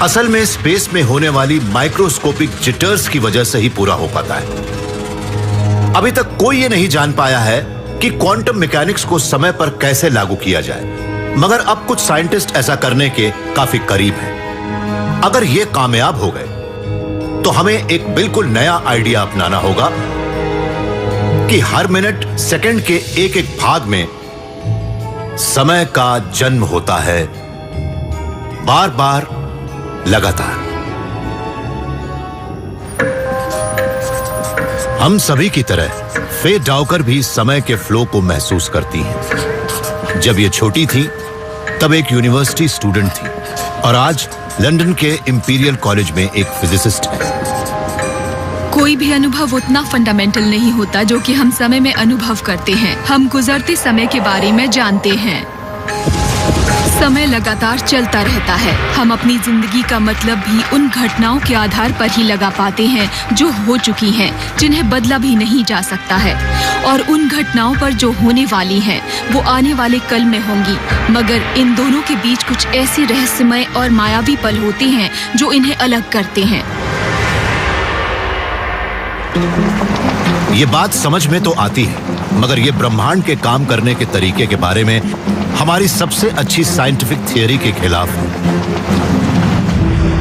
असल में स्पेस में होने वाली माइक्रोस्कोपिक जिटर्स की वजह से ही पूरा हो पाता है। अभी तक कोई ये नहीं जान पाया है कि क्वांटम मैकेनिक्स को समय पर कैसे लागू किया जाए, मगर अब कुछ साइंटिस्ट ऐसा करने के काफी करीब हैं। अगर ये कामयाब हो गए तो हमें एक बिल्कुल नया आइडिया अपनाना होगा कि हर मिनट सेकंड के एक एक भाग में समय का जन्म होता है, बार बार, लगातार। हम सभी की तरह फे डाउकर भी समय के फ्लो को महसूस करती हैं। जब ये छोटी थी तब एक यूनिवर्सिटी स्टूडेंट थी और आज लंदन के इंपीरियल कॉलेज में एक फिजिसिस्ट है। कोई भी अनुभव उतना फंडामेंटल नहीं होता जो कि हम समय में अनुभव करते हैं। हम गुजरते समय के बारे में जानते हैं। समय लगातार चलता रहता है। हम अपनी जिंदगी का मतलब भी उन घटनाओं के आधार पर ही लगा पाते हैं जो हो चुकी हैं, जिन्हें बदला भी नहीं जा सकता है, और उन घटनाओं पर जो होने वाली हैं, वो आने वाले कल में होंगी। मगर इन दोनों के बीच कुछ ऐसे रहस्यमय और मायावी पल होते हैं जो इन्हें अलग करते हैं। ये बात समझ में तो आती है, मगर ये ब्रह्मांड के काम करने के तरीके के बारे में हमारी सबसे अच्छी साइंटिफिक थियरी के खिलाफ है।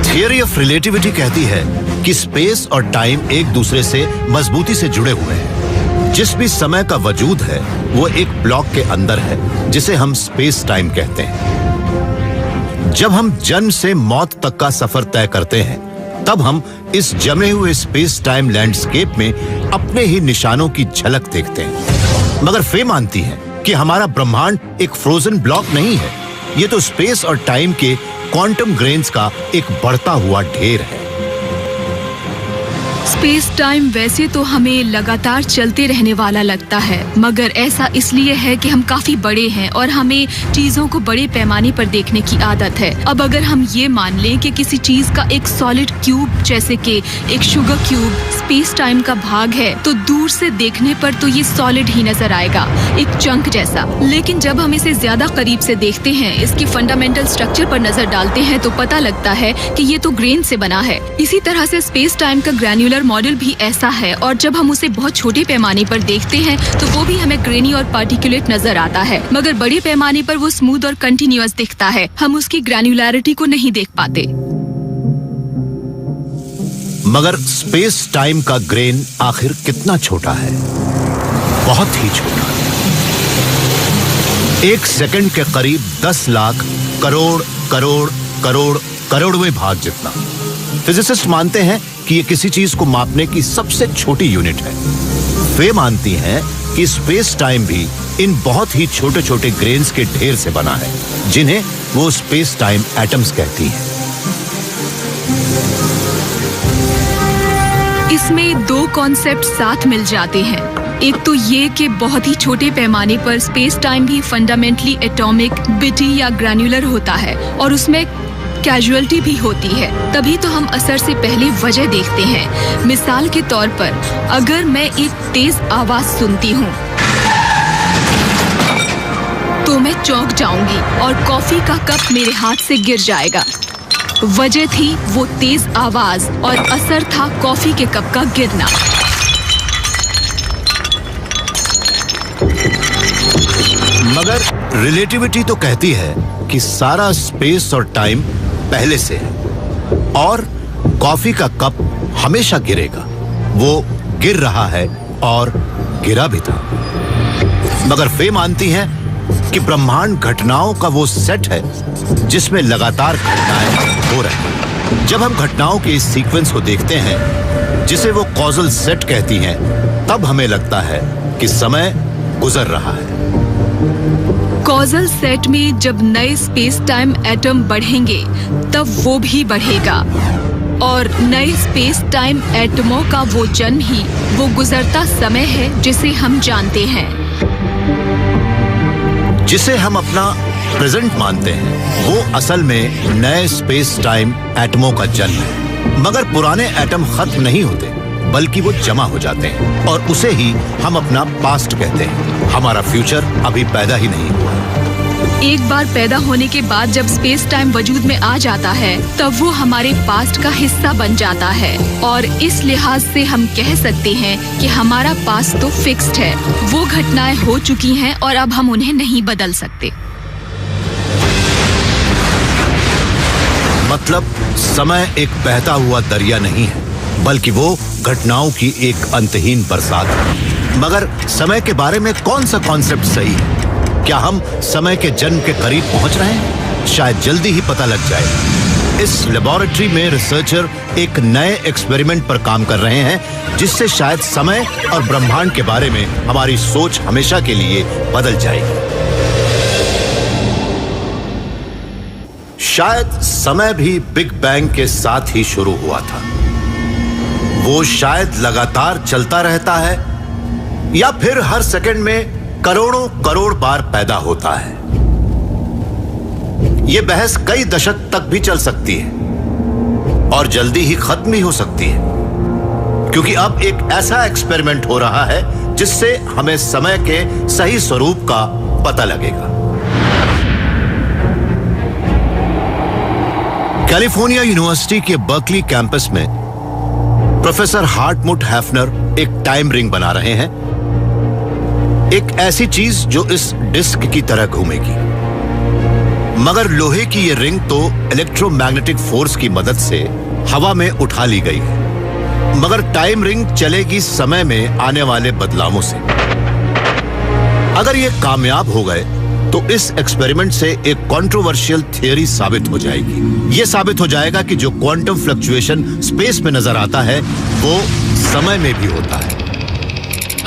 थियरी ऑफ रिलेटिविटी कहती है कि स्पेस और टाइम एक दूसरे से मजबूती से जुड़े हुए हैं। जिस भी समय का वजूद है वो एक ब्लॉक के अंदर है, जिसे हम स्पेस टाइम कहते हैं। जब हम जन्म से मौत तक का सफर तय करते हैं, तब हम इस जमे हुए स्पेस टाइम लैंडस्केप में अपने ही निशानों की झलक देखते हैं। मगर फे मानती है कि हमारा ब्रह्मांड एक फ्रोजन ब्लॉक नहीं है। ये तो स्पेस और टाइम के क्वांटम ग्रेन्स का एक बढ़ता हुआ ढेर है। स्पेस टाइम वैसे तो हमें लगातार चलते रहने वाला लगता है, मगर ऐसा इसलिए है कि हम काफी बड़े हैं और हमें चीजों को बड़े पैमाने पर देखने की आदत है। अब अगर हम ये मान लें कि किसी चीज का एक सॉलिड क्यूब, जैसे कि एक शुगर क्यूब, स्पेस टाइम का भाग है, तो दूर से देखने पर तो ये सॉलिड ही नजर आएगा, एक चंक जैसा। लेकिन जब हम इसे ज्यादा करीब से देखते हैं, इसके फंडामेंटल स्ट्रक्चर पर नजर डालते हैं, तो पता लगता है कि ये तो ग्रेन से बना है। इसी तरह से स्पेस टाइम का ग्रैन्युलर मॉडल भी ऐसा है, और जब हम उसे बहुत छोटे पैमाने पर देखते हैं तो वो भी हमें ग्रेनी और पार्टिकुलेट नजर आता है, मगर बड़े पैमाने पर वो स्मूथ और कंटिन्यूअस दिखता है। हम उसकी ग्रैन्युलैरिटी को नहीं देख पाते। मगर स्पेस टाइम का ग्रेन आखिर कितना छोटा है? बहुत ही छोटा। 1 सेकंड के करीब 10 लाख करोड़ करोड़ करोड़ करोड़वें भाग जितना। फिजिसिस्ट मानते हैं कि ये किसी चीज को मापने की सबसे छोटी यूनिट है। वे मानती हैं कि स्पेस टाइम भी इन बहुत ही छोटे छोटे ग्रेन्स के ढेर से बना है, जिन्हें वो स्पेस टाइम एटम्स कहती हैं। इसमें 2 कॉन्सेप्ट साथ मिल जाते हैं। एक तो ये कि बहुत ही छोटे पैमाने पर स्पेस टाइम भी फंडामेंटली एटॉमिक, बिटी या ग्रैन्युलर होता है, और उसमें कैजुअलिटी भी होती है। तभी तो हम असर से पहले वजह देखते हैं। मिसाल के तौर पर, अगर मैं एक तेज आवाज सुनती हूँ तो मैं चौंक जाऊंगी और कॉफी का कप मेरे हाथ से गिर जाएगा। वजह थी वो तेज आवाज और असर था कॉफी के कप का गिरना। मगर रिलेटिविटी तो कहती है कि सारा स्पेस और टाइम पहले से है, और कॉफी का कप हमेशा गिरेगा। वो गिर रहा है और गिरा भी था। मगर फे मानती है कि ब्रह्मांड घटनाओं का वो सेट है जिसमें लगातार घटनाएं हो रही हैं। जब हम घटनाओं के इस सीक्वेंस को देखते हैं, जिसे वो कॉजल सेट कहती हैं, तब हमें लगता है कि समय गुजर रहा है। कॉजल सेट में जब नए स्पेस टाइम एटम बढ़ेंगे, तब वो भी बढ़ेगा, और नए स्पेस टाइम एटमों का वो जन्म ही वो गुजरता समय है जिसे हम जानते हैं, जिसे हम अपना प्रेजेंट मानते हैं। वो असल में नए स्पेस टाइम एटमों का जन्म है। मगर पुराने एटम खत्म नहीं होते, बल्कि वो जमा हो जाते हैं, और उसे ही हम अपना पास्ट कहते हैं। हमारा फ्यूचर अभी पैदा ही नहीं हुआ। एक बार पैदा होने के बाद जब स्पेस टाइम वजूद में आ जाता है, तब वो हमारे पास्ट का हिस्सा बन जाता है, और इस लिहाज से हम कह सकते हैं कि हमारा पास्ट तो फिक्स्ड है। वो घटनाएं हो चुकी हैं और अब हम उन्हें नहीं बदल सकते। मतलब समय एक बहता हुआ दरिया नहीं है, बल्कि वो घटनाओं की एक अंतहीन बरसात है। मगर समय के बारे में कौन सा कॉन्सेप्ट सही है? क्या हम समय के जन्म के करीब पहुंच रहे हैं? शायद जल्दी ही पता लग जाए। इस लेबोरेटरी में रिसर्चर एक नए एक्सपेरिमेंट पर काम कर रहे हैं जिससे शायद समय और ब्रह्मांड के बारे में हमारी सोच हमेशा के लिए बदल जाएगी। शायद समय भी बिग बैंग के साथ ही शुरू हुआ था। वो शायद लगातार चलता रहता है या फिर हर सेकंड में करोड़ों करोड़ बार पैदा होता है। यह बहस कई दशक तक भी चल सकती है और जल्दी ही खत्म भी हो सकती है, क्योंकि अब एक ऐसा एक्सपेरिमेंट हो रहा है जिससे हमें समय के सही स्वरूप का पता लगेगा। कैलिफोर्निया यूनिवर्सिटी के बर्कली कैंपस में प्रोफेसर हार्टमुट हैफनर एक टाइम रिंग बना रहे हैं, एक ऐसी चीज जो इस डिस्क की तरह घूमेगी। मगर लोहे की ये रिंग तो इलेक्ट्रोमैग्नेटिक फोर्स की मदद से हवा में उठा ली गई है, मगर टाइम रिंग चलेगी समय में आने वाले बदलावों से। अगर ये कामयाब हो गए तो इस एक्सपेरिमेंट से एक कंट्रोवर्शियल थियरी साबित हो जाएगी। यह साबित हो जाएगा कि जो क्वांटम फ्लक्चुएशन स्पेस में नजर आता है वो समय में भी होता है।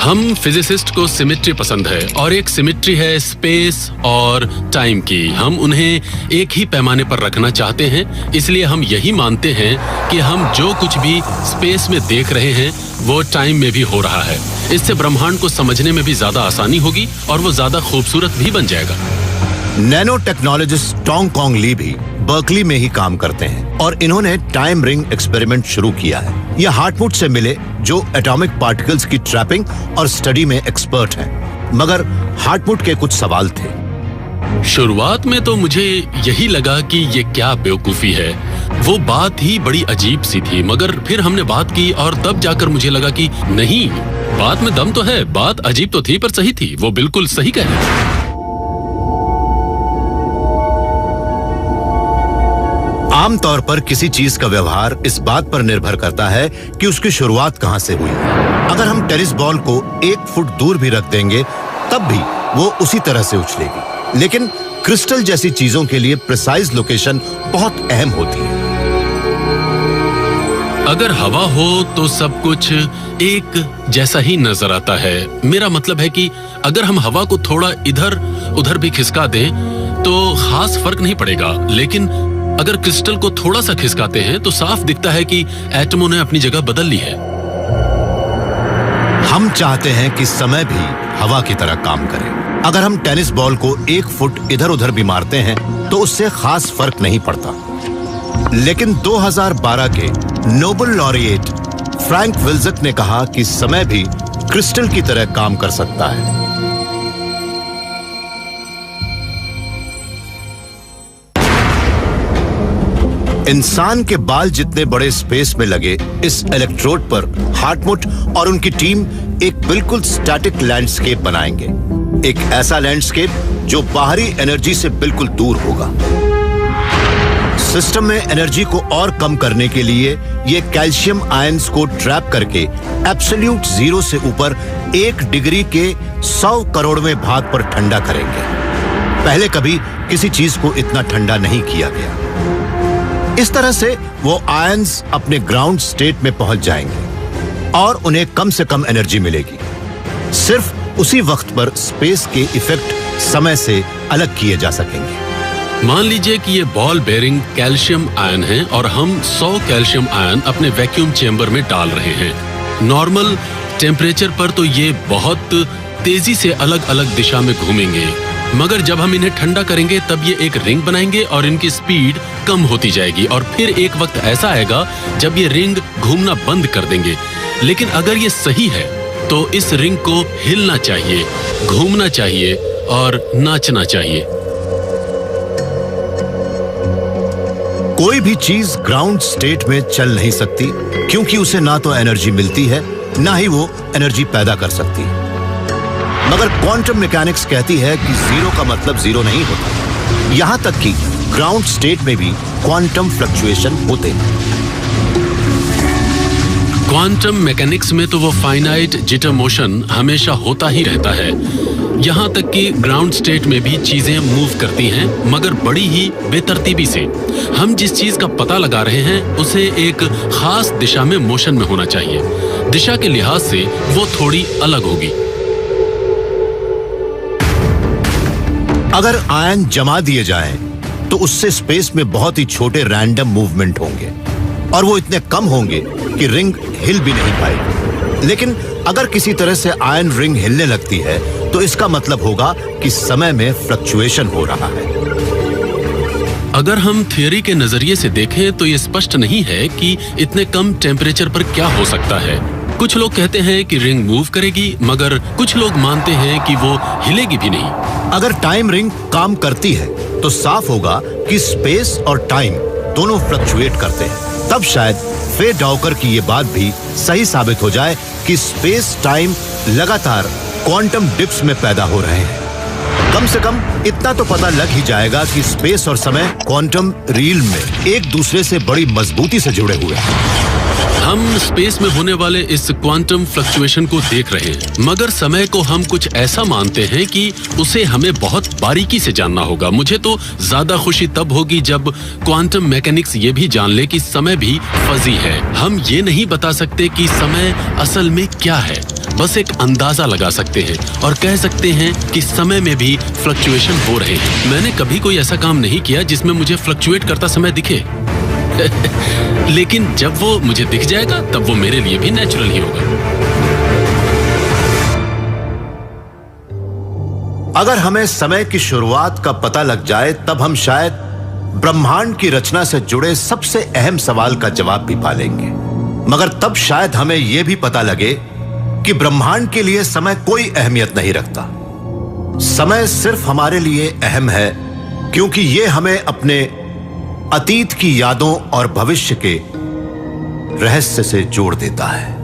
हम फिजिसिस्ट को सिमेट्री पसंद है और एक सिमेट्री है स्पेस और टाइम की। हम उन्हें एक ही पैमाने पर रखना चाहते हैं, इसलिए हम यही मानते हैं कि हम जो कुछ भी स्पेस में देख रहे हैं वो टाइम में भी हो रहा है। इससे ब्रह्मांड को समझने में भी ज्यादा आसानी होगी और वो ज्यादा खूबसूरत भी बन जाएगा। नैनो टेक्नोलॉजिस्ट टोंग कोंग ली भी बर्कली में ही काम करते हैं और इन्होंने टाइम रिंग एक्सपेरिमेंट शुरू किया है। यह हार्टमुट से मिले जो एटॉमिक पार्टिकल्स की ट्रैपिंग और स्टडी में एक्सपर्ट हैं। मगर हार्टमुट के कुछ सवाल थे। शुरुआत में तो मुझे यही लगा कि ये क्या बेवकूफी है, वो बात ही बड़ी अजीब सी थी। मगर फिर हमने बात की और तब जाकर मुझे लगा कि नहीं, बात में दम तो है। बात अजीब तो थी पर सही थी, वो बिल्कुल सही कह रहे थे। आमतौर पर किसी चीज का व्यवहार इस बात पर निर्भर करता है कि उसकी शुरुआत कहां से हुई। अगर हम टेनिस बॉल को 1 फुट दूर भी रख देंगे तब भी वो उसी तरह से उछलेगी। लेकिन क्रिस्टल जैसी चीजों के लिए प्रिसाइज लोकेशन बहुत अहम होती है। अगर हवा हो तो सब कुछ एक जैसा ही नजर आता है। मेरा मतलब है कि अगर हम हवा को थोड़ा इधर उधर भी खिसका दें तो खास फर्क नहीं पड़ेगा, लेकिन अगर क्रिस्टल को थोड़ा सा खिसकाते हैं तो साफ दिखता है कि एटमों ने अपनी जगह बदल ली है। हम चाहते हैं कि समय भी हवा की तरह काम करे। अगर हम टेनिस बॉल को 1 फुट इधर उधर भी मारते हैं तो उससे खास फर्क नहीं पड़ता। लेकिन 2012 के नोबेल लॉरिएट फ्रैंक विल्जक ने कहा कि समय भी क्रिस्टल की तरह काम कर सकता है। इंसान के बाल जितने बड़े स्पेस में लगे इस इलेक्ट्रोड पर हार्टमुट और उनकी टीम एक बिल्कुल स्टैटिक लैंडस्केप बनाएंगे। एक ऐसा लैंडस्केप जो बाहरी एनर्जी से बिल्कुल दूर होगा। सिस्टम में एनर्जी को और कम करने के लिए ये कैल्शियम आयंस को ट्रैप करके एब्सोल्यूट जीरो से ऊपर 1 डिग्री के 100 करोड़वें भाग पर ठंडा करेंगे। पहले कभी किसी चीज को इतना ठंडा नहीं किया गया। इस तरह से वो आयंस अपने ग्राउंड स्टेट में पहुंच जाएंगे और उन्हें कम से कम एनर्जी मिलेगी। सिर्फ उसी वक्त पर स्पेस के इफेक्ट समय से अलग किए जा सकेंगे। मान लीजिए कि ये बॉल बेरिंग कैल्शियम आयन है और हम 100 कैल्शियम आयन अपने वैक्यूम चेंबर में डाल रहे हैं। नॉर्मल टेम्परेचर पर तो ये बहुत तेजी से अलग अलग दिशा में घूमेंगे, मगर जब हम इन्हें ठंडा करेंगे तब ये एक रिंग बनाएंगे और इनकी स्पीड कम होती जाएगी और फिर एक वक्त ऐसा आएगा जब ये रिंग घूमना बंद कर देंगे। लेकिन अगर ये सही है तो इस रिंग को हिलना चाहिए, घूमना चाहिए और नाचना चाहिए। कोई भी चीज ग्राउंड स्टेट में चल नहीं सकती क्योंकि उसे ना तो एनर्जी मिलती है ना ही वो एनर्जी पैदा कर सकती है। मगर क्वांटम मैकेनिक्स कहती है कि जीरो का मतलब जीरो नहीं होता। यहां तक कि ग्राउंड स्टेट में भी क्वांटम फ्लक्चुएशन होते हैं। क्वांटम मैकेनिक्स में तो वो फाइनाइट जिटर मोशन हमेशा होता ही रहता है। यहाँ तक कि ग्राउंड स्टेट में भी चीजें मूव करती हैं, मगर बड़ी ही बेतरतीबी से। हम जिस चीज का पता लगा रहे हैं उसे एक खास दिशा में मोशन में होना चाहिए। दिशा के लिहाज से वो थोड़ी अलग होगी। अगर आयन जमा दिए जाएं, तो उससे स्पेस में बहुत ही छोटे रैंडम मूवमेंट होंगे और वो इतने कम होंगे कि रिंग हिल भी नहीं पाएगी। लेकिन अगर किसी तरह से आयन रिंग हिलने लगती है तो इसका मतलब होगा कि समय में फ्लक्चुएशन हो रहा है। अगर हम थियोरी के नजरिए से देखें तो ये स्पष्ट नहीं है कि इतने कम टेम्परेचर पर क्या हो सकता है। कुछ लोग कहते हैं कि रिंग मूव करेगी, मगर कुछ लोग मानते हैं कि वो हिलेगी भी नहीं। अगर टाइम रिंग काम करती है तो साफ होगा कि स्पेस और टाइम दोनों फ्लक्चुएट करते हैं। तब शायद फे डाउकर की ये बात भी सही साबित हो जाए कि स्पेस टाइम लगातार क्वांटम डिप्स में पैदा हो रहे हैं। कम से कम इतना तो पता लग ही जाएगा कि स्पेस और समय क्वांटम रील में एक दूसरे से बड़ी मजबूती से जुड़े हुए हैं। हम स्पेस में होने वाले इस क्वांटम फ्लक्चुएशन को देख रहे हैं, मगर समय को हम कुछ ऐसा मानते हैं कि उसे हमें बहुत बारीकी से जानना होगा। मुझे तो ज्यादा खुशी तब होगी जब क्वांटम मैकेनिक्स ये भी जान ले कि समय भी फजी है। हम ये नहीं बता सकते कि समय असल में क्या है, बस एक अंदाजा लगा सकते हैं और कह सकते हैं कि समय में भी फ्लक्चुएशन हो रहे हैं। मैंने कभी कोई ऐसा काम नहीं किया जिसमें मुझे फ्लक्चुएट करता समय दिखे लेकिन जब वो मुझे दिख जाएगा तब वो मेरे लिए भी नेचुरल ही होगा। अगर हमें समय की शुरुआत का पता लग जाए तब हम शायद ब्रह्मांड की रचना से जुड़े सबसे अहम सवाल का जवाब भी पा लेंगे। मगर तब शायद हमें यह भी पता लगे कि ब्रह्मांड के लिए समय कोई अहमियत नहीं रखता। समय सिर्फ हमारे लिए अहम है क्योंकि यह हमें अपने अतीत की यादों और भविष्य के रहस्य से जोड़ देता है।